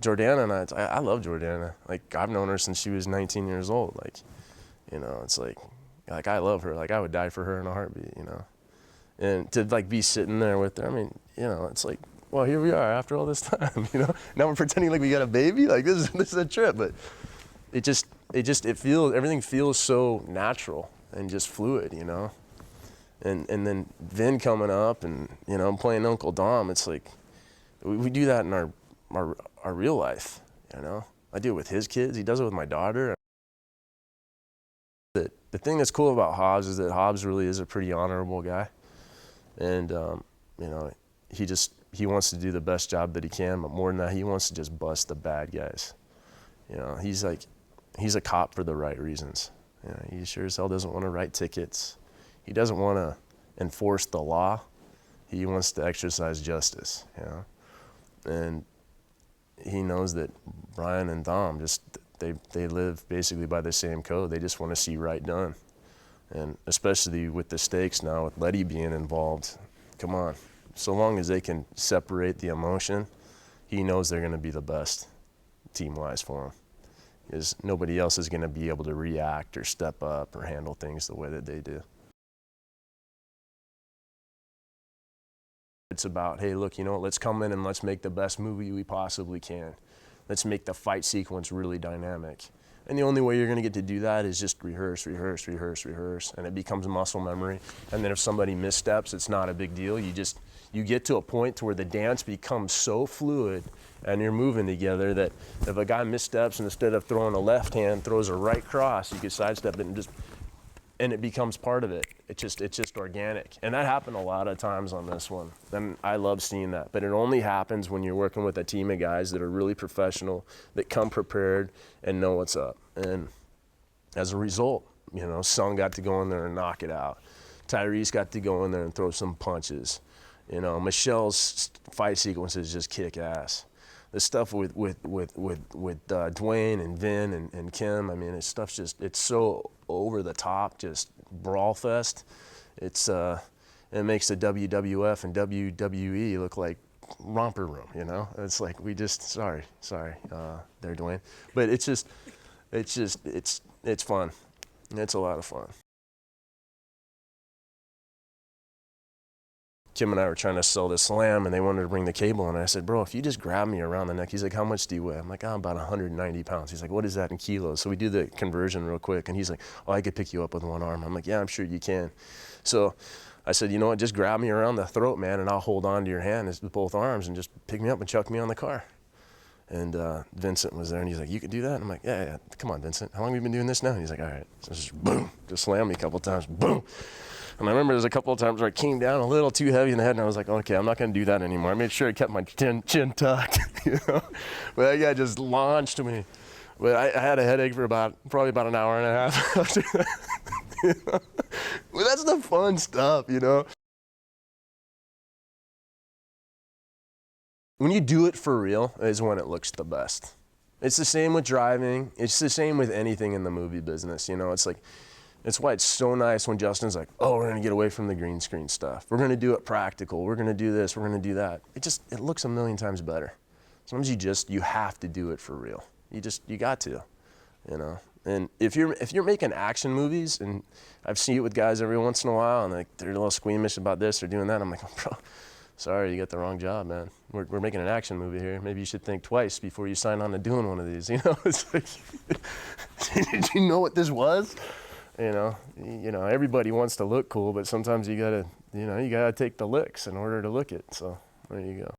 Jordana and I love Jordana. Like, I've known her since she was 19 years old. Like, you know, it's like I love her. Like, I would die for her in a heartbeat, you know. And to like be sitting there with her, I mean, you know, it's like, well, here we are after all this time, you know. Now we're pretending like we got a baby. Like, this is a trip, but it feels, everything feels so natural and just fluid, you know. And then Vin coming up and, you know, playing Uncle Dom, it's like, we do that in our real life, you know. I do it with his kids, he does it with my daughter. The thing that's cool about Hobbs is that Hobbs really is a pretty honorable guy. And, you know, he wants to do the best job that he can, but more than that, he wants to just bust the bad guys. You know, he's a cop for the right reasons. You know, he sure as hell doesn't want to write tickets. He doesn't want to enforce the law. He wants to exercise justice, you know. And he knows that Brian and Dom they live basically by the same code. They just want to see right done. And especially with the stakes now, with Letty being involved, come on. So long as they can separate the emotion, he knows they're going to be the best team-wise for him. Because nobody else is going to be able to react or step up or handle things the way that they do. It's about, hey, look, you know what, let's come in and let's make the best movie we possibly can. Let's make the fight sequence really dynamic. And the only way you're going to get to do that is just rehearse, rehearse, rehearse, rehearse, and it becomes muscle memory. And then if somebody missteps, it's not a big deal. You get to a point to where the dance becomes so fluid and you're moving together that if a guy missteps and instead of throwing a left hand, throws a right cross, you can sidestep it and it becomes part of it. It's just organic. And that happened a lot of times on this one. And I love seeing that. But it only happens when you're working with a team of guys that are really professional, that come prepared and know what's up. And as a result, you know, Sung got to go in there and knock it out. Tyrese got to go in there and throw some punches. You know, Michelle's fight sequences just kick ass. The stuff with Dwayne and Vin and Kim, I mean, it's so over the top, just brawl fest. It makes the WWF and WWE look like romper room, you know? It's like sorry, there, Dwayne. But it's fun. It's a lot of fun. Kim and I were trying to sell this slam, and they wanted to bring the cable, and I said, bro, if you just grab me around the neck, he's like, how much do you weigh? I'm like, I'm about 190 pounds. He's like, what is that in kilos? So we do the conversion real quick, and he's like, oh, I could pick you up with one arm. I'm like, yeah, I'm sure you can. So I said, you know what, just grab me around the throat, man, and I'll hold on to your hand with both arms and just pick me up and chuck me on the car. And Vincent was there, and he's like, you could do that? And I'm like, yeah, come on, Vincent. How long have you been doing this now? And he's like, all right. So just boom, just slammed me a couple times, boom. And I remember there's a couple of times where I came down a little too heavy in the head, and I was like, okay, I'm not going to do that anymore. I made sure I kept my chin tucked, you know. But that guy just launched me. But I had a headache for probably about an hour and a half after that. You know? Well, that's the fun stuff, you know. When you do it for real is when it looks the best. It's the same with driving. It's the same with anything in the movie business, you know. It's like, it's why it's so nice when Justin's like, oh, we're gonna get away from the green screen stuff. We're gonna do it practical. We're gonna do this, we're gonna do that. It looks a million times better. Sometimes you have to do it for real. You got to, you know. And if you're making action movies, and I've seen it with guys every once in a while, and they're a little squeamish about this or doing that, I'm like, oh, bro, sorry, you got the wrong job, man. We're making an action movie here. Maybe you should think twice before you sign on to doing one of these, you know. It's like, did you know what this was? You know, everybody wants to look cool, but sometimes you gotta take the licks in order to look it. So there you go.